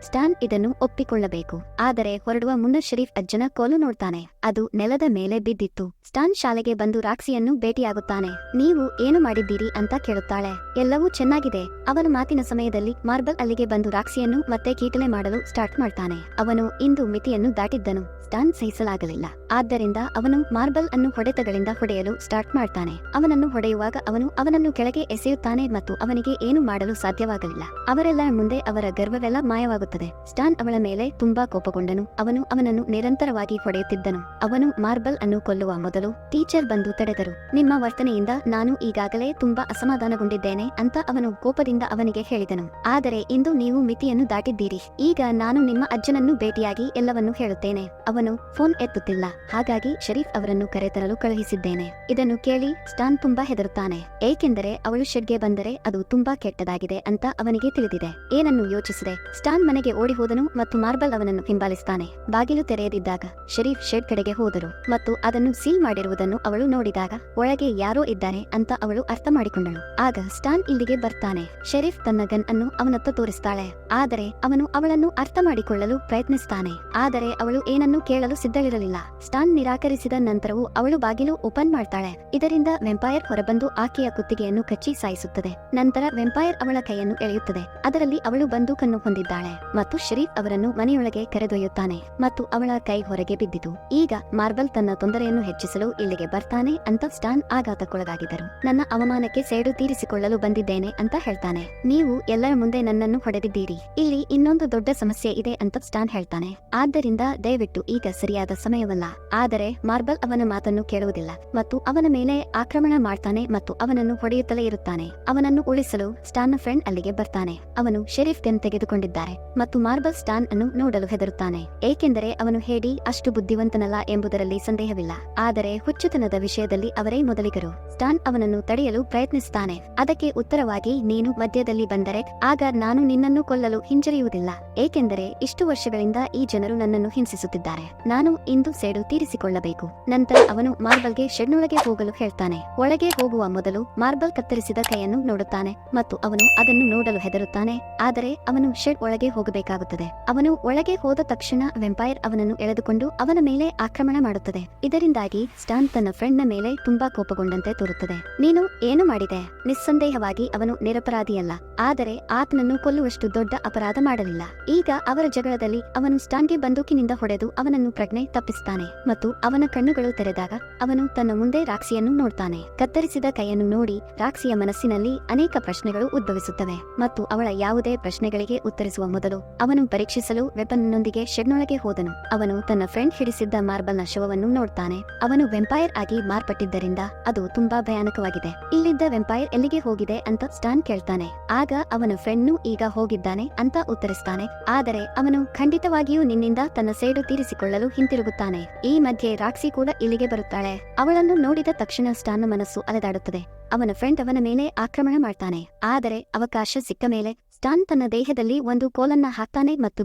ಸ್ಟಾನ್ ಇದನ್ನು ಒಪ್ಪಿಕೊಳ್ಳಬೇಕು. ಆದರೆ ಹೊರಡುವ ಮುನ್ನ ಶರೀಫ್ ಅಜ್ಜನ ಕೋಲು ನೋಡ್ತಾನೆ. ಅದು ನೆಲದ ಮೇಲೆ ಬಿದ್ದಿತ್ತು. ಸ್ಟಾನ್ ಶಾಲೆಗೆ ಬಂದು ರಾಕ್ಸಿಯನ್ನು ಭೇಟಿಯಾಗುತ್ತಾನೆ. ನೀವು ಏನು ಮಾಡಿದ್ದೀರಿ ಅಂತ ಕೇಳುತ್ತಾಳೆ. ಎಲ್ಲವೂ ಚೆನ್ನಾಗಿದೆ. ಅವನ ಮಾತಿನ ಸಮಯದಲ್ಲಿ ಮಾರ್ಬಲ್ ಅಲ್ಲಿಗೆ ಬಂದು ರಾಕ್ಸಿಯನ್ನು ಮತ್ತೆ ಕೀಟಲೆ ಮಾಡಲು ಸ್ಟಾರ್ಟ್ ಮಾಡ್ತಾನೆ. ಅವನು ಇಂದು ಮಿತಿಯನ್ನು ದಾಟಿದ್ದನು. ಸ್ಟಾನ್ ಸಹಿಸಲಾಗಲಿಲ್ಲ. ಆದ್ದರಿಂದ ಅವನು ಮಾರ್ಬಲ್ ಅನ್ನು ಹೊಡೆತಗಳಿಂದ ಹೊಡೆಯಲು ಸ್ಟಾರ್ಟ್ ಮಾಡ್ತಾನೆ. ಅವನನ್ನು ಹೊಡೆಯುವಾಗ ಅವನನ್ನು ಕೆಳಗೆ ಎಸೆಯುತ್ತಾನೆ ಮತ್ತು ಅವನಿಗೆ ಏನು ಮಾಡಲು ಸಾಧ್ಯವಾಗಲಿಲ್ಲ. ಅವರೆಲ್ಲರ ಮುಂದೆ ಅವರ ಗರ್ವವೆಲ್ಲ ಮಾಯವಾಗುತ್ತದೆ. ಸ್ಟಾನ್ ಅವಳ ಮೇಲೆ ತುಂಬಾ ಕೋಪಗೊಂಡನು. ಅವನನ್ನು ನಿರಂತರವಾಗಿ ಹೊಡೆಯುತ್ತಿದ್ದನು. ಅವನು ಮಾರ್ಬಲ್ ಅನ್ನು ಕೊಲ್ಲುವ ಮೊದಲು ಟೀಚರ್ ಬಂದು ತಡೆದರು. ನಿಮ್ಮ ವರ್ತನೆಯಿಂದ ನಾನು ಈಗಾಗಲೇ ತುಂಬಾ ಅಸಮಾಧಾನಗೊಂಡಿದ್ದೇನೆ ಅಂತ ಅವನು ಕೋಪದಿಂದ ಅವನಿಗೆ ಹೇಳಿದನು. ಆದರೆ ಇಂದು ನೀವು ಮಿತಿಯನ್ನು ದಾಟಿದ್ದೀರಿ. ಈಗ ನಾನು ನಿಮ್ಮ ಅಜ್ಜನನ್ನು ಭೇಟಿಯಾಗಿ ಎಲ್ಲವನ್ನೂ ಹೇಳುತ್ತೇನೆ. ಅವನು ಫೋನ್ ಎತ್ತುತ್ತಿಲ್ಲ. ಹಾಗಾಗಿ ಶರೀಫ್ ಅವರನ್ನು ಕರೆತರಲು ಕಳುಹಿಸಿದ್ದೇನೆ. ಇದನ್ನು ಕೇಳಿ ಸ್ಟಾನ್ ತುಂಬಾ ಹೆದರುತ್ತಾನೆ. ಏಕೆಂದರೆ ಅವಳು ಶೆಡ್ಗೆ ಬಂದರೆ ಅದು ತುಂಬಾ ಕೆಟ್ಟದಾಗಿದೆ ಅಂತ ಅವನಿಗೆ ತಿಳಿದಿದೆ. ಏನನ್ನು ಯೋಚಿಸಿದೆ ಸ್ಟಾನ್ ಮನೆಗೆ ಓಡಿ ಹೋದನು ಮತ್ತು ಮಾರ್ಬಲ್ ಅವನನ್ನು ಹಿಂಬಾಲಿಸ್ತಾನೆ. ಬಾಗಿಲು ತೆರೆಯದಿದ್ದಾಗ ಶರೀಫ್ ಶೆಡ್ ಕಡೆಗೆ ಹೋದರು ಮತ್ತು ಅದನ್ನು ಸೀಲ್ ಮಾಡಿರುವುದನ್ನು ಅವಳು ನೋಡಿದಾಗ ಒಳಗೆ ಯಾರೋ ಇದ್ದಾರೆ ಅಂತ ಅವಳು ಅರ್ಥ ಮಾಡಿಕೊಂಡಳು. ಆಗ ಸ್ಟಾನ್ ಇಲ್ಲಿಗೆ ಬರ್ತಾನೆ. ಶರೀಫ್ ತನ್ನ ಗನ್ ಅನ್ನು ಅವನತ್ತ ತೋರಿಸ್ತಾಳೆ. ಆದರೆ ಅವನು ಅವಳನ್ನು ಅರ್ಥ ಮಾಡಿಕೊಳ್ಳಲು ಪ್ರಯತ್ನಿಸ್ತಾನೆ. ಆದರೆ ಅವಳು ಏನನ್ನೂ ಕೇಳಲು ಸಿದ್ಧಳಿರಲಿಲ್ಲ. ಸ್ಟಾನ್ ನಿರಾಕರಿಸಿದ ನಂತರವೂ ಅವಳು ಬಾಗಿಲು ಓಪನ್ ಮಾಡ್ತಾಳೆ. ಇದರಿಂದ ವೆಂಪೈರ್ ಹೊರಬಂದು ಆಕೆಯ ಕುತ್ತಿಗೆಯನ್ನು ಕಚ್ಚಿ ಸಾಯಿಸುತ್ತದೆ. ನಂತರ ವೆಂಪೈರ್ ಅವಳ ಕೈಯನ್ನು ಎಳೆಯುತ್ತದೆ. ಅದರಲ್ಲಿ ಅವಳು ಬಂದೂಕನ್ನು ಹೊಂದಿದ್ದಾಳೆ ಮತ್ತು ಶರೀಫ್ ಅವರನ್ನು ಮನೆಯೊಳಗೆ ಕರೆದೊಯ್ಯುತ್ತಾನೆ ಮತ್ತು ಅವಳ ಕೈ ಹೊರಗೆ ಬಿದ್ದಿತು. ಈಗ ಮಾರ್ಬಲ್ ತನ್ನ ತೊಂದರೆಯನ್ನು ಹೆಚ್ಚಿಸಲು ಇಲ್ಲಿಗೆ ಬರ್ತಾನೆ ಅಂತ ಸ್ಟಾನ್ ಆಘಾತಕ್ಕೊಳಗಾಗಿದ್ದರು. ನನ್ನ ಅವಮಾನಕ್ಕೆ ಸೇಡು ತೀರಿಸಿಕೊಳ್ಳಲು ಬಂದಿದ್ದೇನೆ ಅಂತ ಹೇಳ್ತಾನೆ. ನೀವು ಎಲ್ಲರ ಮುಂದೆ ನನ್ನನ್ನು ಹೊಡೆದಿದ್ದೀರಿ. ಇಲ್ಲಿ ಇನ್ನೊಂದು ದೊಡ್ಡ ಸಮಸ್ಯೆ ಇದೆ ಅಂತ ಸ್ಟಾನ್ ಹೇಳ್ತಾನೆ. ಆದ್ದರಿಂದ ದಯವಿಟ್ಟು ಈಗ ಸರಿಯಾದ ಸಮಯವಲ್ಲ. ಆದರೆ ಮಾರ್ಬಲ್ ಅವನ ಮಾತನ್ನು ಕೇಳುವುದಿಲ್ಲ ಮತ್ತು ಅವನ ಮೇಲೆ ಆಕ್ರಮಣ ಮಾಡ್ತಾನೆ ಮತ್ತು ಅವನನ್ನು ಹೊಡೆಯುತ್ತಲೇ ಇರುತ್ತಾನೆ. ಅವನನ್ನು ಉಳಿಸಲು ಸ್ಟಾನ್ನ ಫ್ರೆಂಡ್ ಅಲ್ಲಿಗೆ ಬರ್ತಾನೆ. ಅವನು ಶೆರೀಫ್ ಗನ್ ತೆಗೆದುಕೊಂಡಿದ್ದಾರೆ ಮತ್ತು ಮಾರ್ಬಲ್ ಸ್ಟಾನ್ ಅನ್ನು ನೋಡಲು ಹೆದರುತ್ತಾನೆ. ಏಕೆಂದರೆ ಅವನು ಹೇಡಿ ಅಷ್ಟು ಬುದ್ಧಿವಂತನಲ್ಲ ಎಂಬುದರಲ್ಲಿ ಸಂದೇಹವಿಲ್ಲ. ಆದರೆ ಹುಚ್ಚುತನದ ವಿಷಯದಲ್ಲಿ ಅವರೇ ಮೊದಲಿಗರು. ಸ್ಟಾನ್ ಅವನನ್ನು ತಡೆಯಲು ಪ್ರಯತ್ನಿಸುತ್ತಾನೆ. ಅದಕ್ಕೆ ಉತ್ತರವಾಗಿ, ನೀನು ಮಧ್ಯದಲ್ಲಿ ಬಂದರೆ ಆಗ ನಾನು ನಿನ್ನನ್ನು ಕೊಲ್ಲಲು ಹಿಂಜರಿಯುವುದಿಲ್ಲ. ಏಕೆಂದರೆ ಇಷ್ಟು ವರ್ಷಗಳಿಂದ ಈ ಜನರು ನನ್ನನ್ನು ಹಿಂಸಿಸುತ್ತಿದ್ದಾರೆ. ನಾನು ಇಂದು ಸೇಡು ತೀರಿಸಿಕೊಳ್ಳಬೇಕು. ನಂತರ ಅವನು ಮಾರ್ಬಲ್ಗೆ ಶೆಡ್ನೊಳಗೆ ಹೋಗಲು ಹೇಳ್ತಾನೆ. ಒಳಗೆ ಹೋಗುವ ಮೊದಲು ಮಾರ್ಬಲ್ ಕತ್ತರಿಸಿದ ಕೈಯನ್ನು ನೋಡುತ್ತಾನೆ ಮತ್ತು ಅವನು ಅದನ್ನು ನೋಡಲು ಹೆದರುತ್ತಾನೆ. ಆದರೆ ಅವನು ಶೆಡ್ ಒಳಗೆ ಹೋಗಬೇಕಾಗುತ್ತದೆ. ಅವನು ಒಳಗೆ ಹೋದ ತಕ್ಷಣ ವೆಂಪೈರ್ ಅವನನ್ನು ಎಳೆದುಕೊಂಡು ಅವನ ಮೇಲೆ ಆಕ್ರಮಣ ಮಾಡುತ್ತದೆ. ಇದರಿಂದಾಗಿ ಸ್ಟಾನ್ ತನ್ನ ಫ್ರೆಂಡ್ ನ ಮೇಲೆ ತುಂಬಾ ಕೋಪಗೊಂಡಂತೆ ತೋರುತ್ತದೆ. ನೀನು ಏನು ಮಾಡಿದೆ? ನಿಸ್ಸಂದೇಹವಾಗಿ ಅವನು ನಿರಪರಾಧಿಯಲ್ಲ. ಆದರೆ ಆತನನ್ನು ಕೊಲ್ಲುವಷ್ಟು ದೊಡ್ಡ ಅಪರಾಧ ಮಾಡಲಿಲ್ಲ. ಈಗ ಅವರ ಜಗಳದಲ್ಲಿ ಅವನು ಸ್ಟಾನ್ಗೆ ಬಂದೂಕಿನಿಂದ ಹೊಡೆದು ಅವನನ್ನು ಪ್ರಜ್ಞೆ ತಪ್ಪಿಸುತ್ತಾನೆ ಮತ್ತು ಅವನ ಕಣ್ಣುಗಳು ತೆರೆದಾಗ ಅವನು ತನ್ನ ಮುಂದೆ ರಾಕ್ಸಿಯನ್ನು ನೋಡ್ತಾನೆ. ಕತ್ತರಿಸಿದ ಕೈಯನ್ನು ನೋಡಿ ರಾಕ್ಸಿಯ ಮನಸ್ಸಿನಲ್ಲಿ ಅನೇಕ ಪ್ರಶ್ನೆಗಳು ಉದ್ಭವಿಸುತ್ತವೆ ಮತ್ತು ಅವಳ ಯಾವುದೇ ಪ್ರಶ್ನೆಗಳಿಗೆ ಉತ್ತರಿಸುವ ಮೊದಲು ಅವನು ಪರೀಕ್ಷಿಸಲು ವೆಪನ್ನೊಂದಿಗೆ ಶೆಡ್ನೊಳಗೆ ಹೋದನು. ಅವನು ತನ್ನ ಫ್ರೆಂಡ್ ಹಿಡಿಸಿದ್ದ ಮಾರ್ಬಲ್ನ ಶವವನ್ನು ನೋಡ್ತಾನೆ. ಅವನು ವೆಂಪೈರ್ ಆಗಿ ಮಾರ್ಪಟ್ಟಿದ್ದರಿಂದ ಅದು ತುಂಬಾ ಭಯಾನಕವಾಗಿದೆ. ಇಲ್ಲಿದ್ದ ವೆಂಪೈರ್ ಎಲ್ಲಿಗೆ ಹೋಗಿದೆ ಅಂತ ಸ್ಟಾನ್ ಕೇಳ್ತಾನೆ. ಆಗ ಅವನ ಫ್ರೆಂಡ್ನು ಈಗ ಹೋಗಿದ್ದಾನೆ ಅಂತ ಉತ್ತರಿಸ್ತಾನೆ. ಆದರೆ ಅವನು ಖಂಡಿತವಾಗಿಯೂ ನಿನ್ನಿಂದ ತನ್ನ ಸೇಡು ತೀರಿಸಿಕೊಳ್ಳಲು ಹಿಂತಿರುಗುತ್ತಾನೆ. ಈ ಮಧ್ಯೆ ರಾಕ್ಸಿ ಕೂಡ ಇಲ್ಲಿಗೆ ಬರುತ್ತಾಳೆ. ಅವಳನ್ನು ನೋಡಿದ ತಕ್ಷಣ ಸ್ಟಾನ್ನ ಮನಸ್ಸು ಅಲೆದಾಡುತ್ತದೆ. ಅವನ ಫ್ರೆಂಡ್ ಅವನ ಮೇಲೆ ಆಕ್ರಮಣ ಮಾಡ್ತಾನೆ. ಆದರೆ ಅವಕಾಶ ಸಿಕ್ಕ ಮೇಲೆ ಸ್ಟಾನ್ ತನ್ನ ದೇಹದಲ್ಲಿ ಒಂದು ಕೋಲನ್ನ ಹಾಕ್ತಾನೆ ಮತ್ತು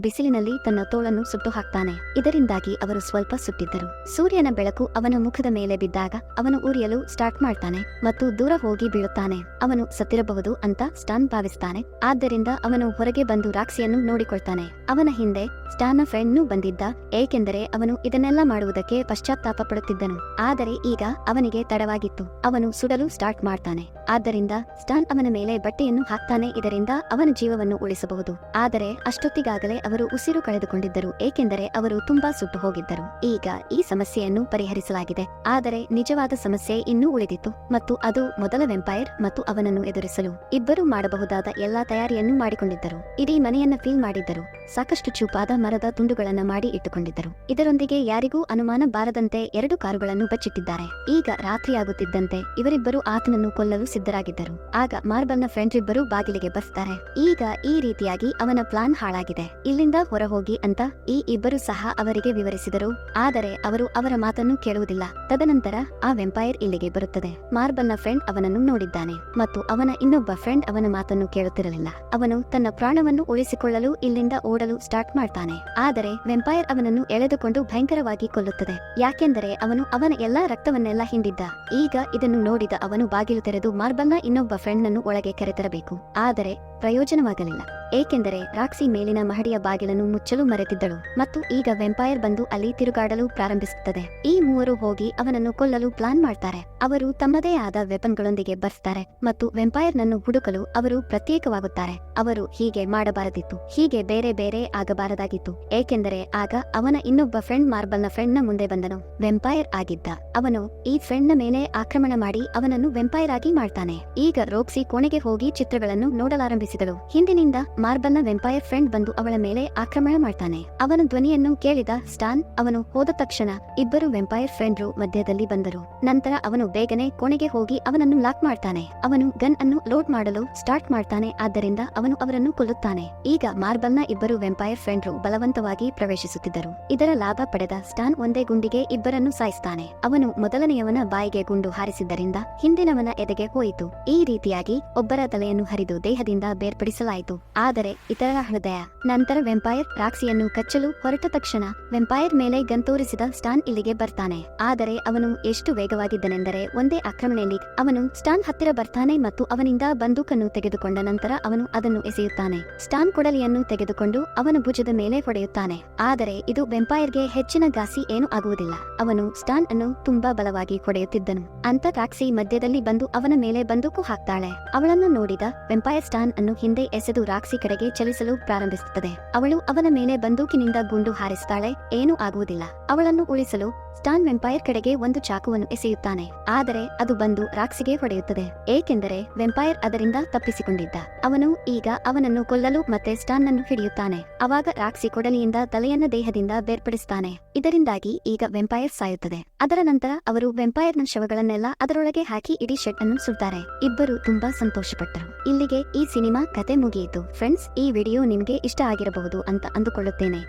ಬಿಸಿಲಿನಲ್ಲಿ ತನ್ನ ತೋಳನ್ನು ಸುಟ್ಟು ಹಾಕ್ತಾನೆ. ಇದರಿಂದಾಗಿ ಅವರು ಸ್ವಲ್ಪ ಸುಟ್ಟಿದ್ದರು. ಸೂರ್ಯನ ಬೆಳಕು ಅವನ ಮುಖದ ಮೇಲೆ ಬಿದ್ದಾಗ ಅವನು ಉರಿಯಲು ಸ್ಟಾರ್ಟ್ ಮಾಡ್ತಾನೆ ಮತ್ತು ದೂರ ಹೋಗಿ ಬೀಳುತ್ತಾನೆ. ಅವನು ಸತ್ತಿರಬಹುದು ಅಂತ ಸ್ಟಾನ್ ಭಾವಿಸ್ತಾನೆ. ಆದ್ದರಿಂದ ಅವನು ಹೊರಗೆ ಬಂದು ರಾಕ್ಸಿಯನ್ನು ನೋಡಿಕೊಳ್ತಾನೆ. ಅವನ ಹಿಂದೆ ಸ್ಟಾನ್ನ ಫ್ರೆಂಡ್ನೂ ಬಂದಿದ್ದ. ಏಕೆಂದರೆ ಅವನು ಇದನ್ನೆಲ್ಲ ಮಾಡುವುದಕ್ಕೆ ಪಶ್ಚಾತ್ತಾಪ ಪಡುತ್ತಿದ್ದನು. ಆದರೆ ಈಗ ಅವನಿಗೆ ತಡವಾಗಿತ್ತು. ಅವನು ಸುಡಲು ಸ್ಟಾರ್ಟ್ ಮಾಡ್ತಾನೆ. ಆದ್ದರಿಂದ ಸ್ಟಾನ್ ಅವನ ಮೇಲೆ ಬಟ್ಟೆಯನ್ನು ಹಾಕ್ತಾನೆ. ಇದರಿಂದ ಅವನ ಜೀವವನ್ನು ಉಳಿಸಬಹುದು. ಆದರೆ ಅಷ್ಟೊತ್ತಿಗಾಗಲೇ ಅವರು ಉಸಿರು ಕಳೆದುಕೊಂಡಿದ್ದರು. ಏಕೆಂದರೆ ಅವರು ತುಂಬಾ ಸುಟ್ಟು ಹೋಗಿದ್ದರು. ಈಗ ಈ ಸಮಸ್ಯೆಯನ್ನು ಪರಿಹರಿಸಲಾಗಿದೆ. ಆದರೆ ನಿಜವಾದ ಸಮಸ್ಯೆ ಇನ್ನೂ ಉಳಿದಿತ್ತು ಮತ್ತು ಅದು ಮೊದಲ ವೆಂಪೈರ್ ಮತ್ತು ಅವನನ್ನು ಎದುರಿಸಲು ಇಬ್ಬರು ಮಾಡಬಹುದಾದ ಎಲ್ಲಾ ತಯಾರಿಯನ್ನು ಮಾಡಿಕೊಂಡಿದ್ದರು. ಇಡೀ ಮನೆಯನ್ನ ಫೀಲ್ ಮಾಡಿದ್ದರು. ಸಾಕಷ್ಟು ಚೂಪಾದ ಮರದ ತುಂಡುಗಳನ್ನ ಮಾಡಿ ಇಟ್ಟುಕೊಂಡಿದ್ದರು. ಇದರೊಂದಿಗೆ ಯಾರಿಗೂ ಅನುಮಾನ ಬಾರದಂತೆ 2 ಕಾರುಗಳನ್ನು ಬಚ್ಚಿಟ್ಟಿದ್ದಾರೆ. ಈಗ ರಾತ್ರಿಯಾಗುತ್ತಿದ್ದಂತೆ ಇವರಿಬ್ಬರು ಆತನನ್ನು ಕೊಲ್ಲಲು ಸಿದ್ಧರಾಗಿದ್ದರು. ಆಗ ಮಾರ್ಬಲ್ನ ಫ್ರೆಂಡ್ ಇಬ್ಬರು ಬಾಗಿಲಿಗೆ ಬರ್ತಾರೆ. ಈಗ ಈ ರೀತಿಯಾಗಿ ಅವನ ಪ್ಲಾನ್ ಹಾಳಾಗಿದೆ, ಇಲ್ಲಿಂದ ಹೊರಹೋಗಿ ಅಂತ ಈ ಇಬ್ಬರು ಸಹ ಅವರಿಗೆ ವಿವರಿಸಿದರು. ಆದರೆ ಅವರು ಅವರ ಮಾತನ್ನು ಕೇಳುವುದಿಲ್ಲ. ತದನಂತರ ಆ ವೆಂಪೈರ್ ಇಲ್ಲಿಗೆ ಬರುತ್ತದೆ. ಮಾರ್ಬಲ್ನ ಫ್ರೆಂಡ್ ಅವನನ್ನು ನೋಡಿದ್ದಾನೆ ಮತ್ತು ಅವನ ಇನ್ನೊಬ್ಬ ಫ್ರೆಂಡ್ ಅವನ ಮಾತನ್ನು ಕೇಳುತ್ತಿರಲಿಲ್ಲ. ಅವನು ತನ್ನ ಪ್ರಾಣವನ್ನು ಉಳಿಸಿಕೊಳ್ಳಲು ಇಲ್ಲಿಂದ ಓಡಲು ಸ್ಟಾರ್ಟ್ ಮಾಡ್ತಾನೆ. ಆದರೆ ವೆಂಪೈರ್ ಅವನನ್ನು ಎಳೆದುಕೊಂಡು ಭಯಂಕರವಾಗಿ ಕೊಲ್ಲುತ್ತದೆ. ಯಾಕೆಂದರೆ ಅವನು ಅವನ ಎಲ್ಲಾ ರಕ್ತವನ್ನೆಲ್ಲ ಹಿಂಡಿದ್ದ. ಈಗ ಇದನ್ನು ನೋಡಿದ ಅವನು ಬಾಗಿಲು ತೆರೆದು ಮಾರ್ಬಲ್ನ ಇನ್ನೊಬ್ಬ ಫ್ರೆಂಡ್ ನನ್ನು ಒಳಗೆ ಕರೆತರಬೇಕು. ಆದರೆ ಪ್ರಯೋಜನವಾಗಲಿಲ್ಲ, ಏಕೆಂದರೆ ರಾಕ್ಸಿ ಮೇಲಿನ ಮಹಡಿಯ ಬಾಗಿಲನ್ನು ಮುಚ್ಚಲು ಮರೆತಿದ್ದಳು ಮತ್ತು ಈಗ ವೆಂಪೈರ್ ಬಂದು ಅಲ್ಲಿ ತಿರುಗಾಡಲು ಪ್ರಾರಂಭಿಸುತ್ತದೆ. ಈ ಮೂವರು ಹೋಗಿ ಅವನನ್ನು ಕೊಲ್ಲಲು ಪ್ಲಾನ್ ಮಾಡ್ತಾರೆ. ಅವರು ತಮ್ಮದೇ ಆದ ವೆಪನ್ಗಳೊಂದಿಗೆ ಬರ್ತಾರೆ ಮತ್ತು ವೆಂಪೈರ್ ನನ್ನು ಹುಡುಕಲು ಅವರು ಪ್ರತ್ಯೇಕವಾಗುತ್ತಾರೆ. ಅವರು ಹೀಗೆ ಮಾಡಬಾರದಿತ್ತು, ಹೀಗೆ ಬೇರೆ ಬೇರೆ ಆಗಬಾರದಾಗಿತ್ತು, ಏಕೆಂದರೆ ಆಗ ಅವನ ಇನ್ನೊಬ್ಬ ಫ್ರೆಂಡ್ ಮಾರ್ಬಲ್ನ ಫ್ರೆಂಡ್ ನ ಮುಂದೆ ಬಂದನು. ವೆಂಪೈರ್ ಆಗಿದ್ದ ಅವನು ಈ ಫ್ರೆಂಡ್ ನ ಮೇಲೆ ಆಕ್ರಮಣ ಮಾಡಿ ಅವನನ್ನು ವೆಂಪೈರ್ ಆಗಿ ಮಾಡ್ತಾನೆ. ಈಗ ರೋಕ್ಸಿ ಕೋಣೆಗೆ ಹೋಗಿ ಚಿತ್ರಗಳನ್ನು ನೋಡಲಾರಂಭಿಸಿದಳು. ಹಿಂದಿನಿಂದ ಮಾರ್ಬಲ್ನ ವೆಂಪೈರ್ ಫ್ರೆಂಡ್ ಬಂದು ಅವಳ ಮೇಲೆ ಆಕ್ರಮಣ ಮಾಡ್ತಾನೆ. ಅವನ ಧ್ವನಿಯನ್ನು ಕೇಳಿದ ಸ್ಟಾನ್ ಅವನು ಹೋದ ತಕ್ಷಣ ಇಬ್ಬರು ವೆಂಪೈರ್ ಫ್ರೆಂಡ್ರು ಮಧ್ಯದಲ್ಲಿ ಬಂದರು. ನಂತರ ಅವನು ಬೇಗನೆ ಕೋಣೆಗೆ ಹೋಗಿ ಅವನನ್ನು ಲಾಕ್ ಮಾಡ್ತಾನೆ. ಅವನು ಗನ್ ಅನ್ನು ಲೋಡ್ ಮಾಡಲು ಸ್ಟಾರ್ಟ್ ಮಾಡ್ತಾನೆ. ಆದ್ದರಿಂದ ಅವನು ಅವರನ್ನು ಕೊಲ್ಲುತ್ತಾನೆ. ಈಗ ಮಾರ್ಬಲ್ನ ಇಬ್ಬರು ವೆಂಪೈರ್ ಫ್ರೆಂಡ್ರು ಬಲವಂತವಾಗಿ ಪ್ರವೇಶಿಸುತ್ತಿದ್ದರು. ಇದರ ಲಾಭ ಪಡೆದ ಸ್ಟಾನ್ ಒಂದೇ ಗುಂಡಿಗೆ ಇಬ್ಬರನ್ನು ಸಾಯಿಸ್ತಾನೆ. ಅವನು ಮೊದಲನೆಯವನ ಬಾಯಿಗೆ ಗುಂಡು ಹಾರಿಸಿದ್ದರಿಂದ ಹಿಂದಿನವನ ಎದೆಗೆ ಹೋಯಿತು. ಈ ರೀತಿಯಾಗಿ ಒಬ್ಬರ ತಲೆಯನ್ನು ಹರಿದು ದೇಹದಿಂದ ಬೇರ್ಪಡಿಸಲಾಯಿತು. ಆದರೆ ಇತರರ ಹೃದಯ. ನಂತರ ವೆಂಪೈರ್ ರಾಕ್ಸಿಯನ್ನು ಕಚ್ಚಲು ಹೊರಟ ತಕ್ಷಣ ವೆಂಪೈರ್ ಮೇಲೆ ಗನ್ ತೋರಿಸಿದ ಸ್ಟಾನ್ ಇಲ್ಲಿಗೆ ಬರ್ತಾನೆ. ಆದರೆ ಅವನು ಎಷ್ಟು ವೇಗವಾಗಿದ್ದನೆಂದರೆ ಒಂದೇ ಆಕ್ರಮಣೆಯಲ್ಲಿ ಅವನು ಸ್ಟಾನ್ ಹತ್ತಿರ ಬರ್ತಾನೆ ಮತ್ತು ಅವನಿಂದ ಬಂದೂಕನ್ನು ತೆಗೆದುಕೊಂಡ ನಂತರ ಅವನು ಅದನ್ನು ಎಸೆಯುತ್ತಾನೆ. ಸ್ಟಾನ್ ಕೊಡಲಿಯನ್ನು ತೆಗೆದುಕೊಂಡು ಅವನ ಭುಜದ ಮೇಲೆ ಹೊಡೆಯುತ್ತಾನೆ. ಆದರೆ ಇದು ವೆಂಪೈರ್ಗೆ ಹೆಚ್ಚಿನ ಘಾಸಿ ಏನು ಆಗುವುದಿಲ್ಲ. ಅವನು ಸ್ಟಾನ್ ಅನ್ನು ತುಂಬಾ ಬಲವಾಗಿ ಹೊಡೆಯುತ್ತಿದ್ದನು. ಅಂತ ರಾಕ್ಸಿ ಮಧ್ಯದಲ್ಲಿ ಬಂದು ಅವನ ಮೇಲೆ ಬಂದೂಕು ಹಾಕ್ತಾಳೆ. ಅವಳನ್ನು ನೋಡಿದ ವೆಂಪೈರ್ ಸ್ಟಾನ್ ಅನ್ನು ಹಿಂದೆ ಎಸೆದು ರಾಕ್ಸಿ ಕಡೆಗೆ ಚಲಿಸಲು ಪ್ರಾರಂಭಿಸುತ್ತದೆ. ಅವಳು ಅವನ ಮೇಲೆ ಬಂದೂಕಿನಿಂದ ಗುಂಡು ಹಾರಿಸ್ತಾಳೆ. ಏನೂ ಆಗುವುದಿಲ್ಲ. ಅವಳನ್ನು ಉಳಿಸಲು ಸ್ಟಾನ್ ವೆಂಪೈರ್ ಕಡೆಗೆ ಒಂದು ಚಾಕುವನ್ನು ಎಸೆಯುತ್ತಾನೆ. ಆದರೆ ಅದು ಬಂದು ರಾಕ್ಸಿಗೆ ಹೊಡೆಯುತ್ತದೆ, ಏಕೆಂದರೆ ವೆಂಪೈರ್ ಅದರಿಂದ ತಪ್ಪಿಸಿಕೊಂಡಿದ್ದ. ಅವನು ಈಗ ಅವನನ್ನು ಕೊಲ್ಲಲು ಮತ್ತೆ ಸ್ಟಾನ್ ನನ್ನು ಹಿಡಿಯುತ್ತಾನೆ. ಅವಾಗ ರಾಕ್ಸಿ ಕೊಡಲಿಯಿಂದ ತಲೆಯನ್ನ ದೇಹದಿಂದ ಬೇರ್ಪಡಿಸ್ತಾನೆ. ಇದರಿಂದಾಗಿ ಈಗ ವೆಂಪೈರ್ ಸಾಯುತ್ತದೆ. ಅದರ ನಂತರ ಅವರು ವೆಂಪೈರ್ನ ಶವಗಳನ್ನೆಲ್ಲ ಅದರೊಳಗೆ ಹಾಕಿ ಇಡೀ ಶೆಡ್ ಅನ್ನು ಸುಡ್ತಾರೆ. ಇಬ್ಬರು ತುಂಬಾ ಸಂತೋಷಪಟ್ಟರು. ಇಲ್ಲಿಗೆ ಈ ಸಿನಿಮಾ ಕತೆ ಮುಗಿಯಿತು. ಫ್ರೆಂಡ್ಸ್, ಈ ವಿಡಿಯೋ ನಿಮ್ಗೆ ಇಷ್ಟ ಆಗಿರಬಹುದು ಅಂತ ಅಂದುಕೊಳ್ಳುತ್ತೇನೆ.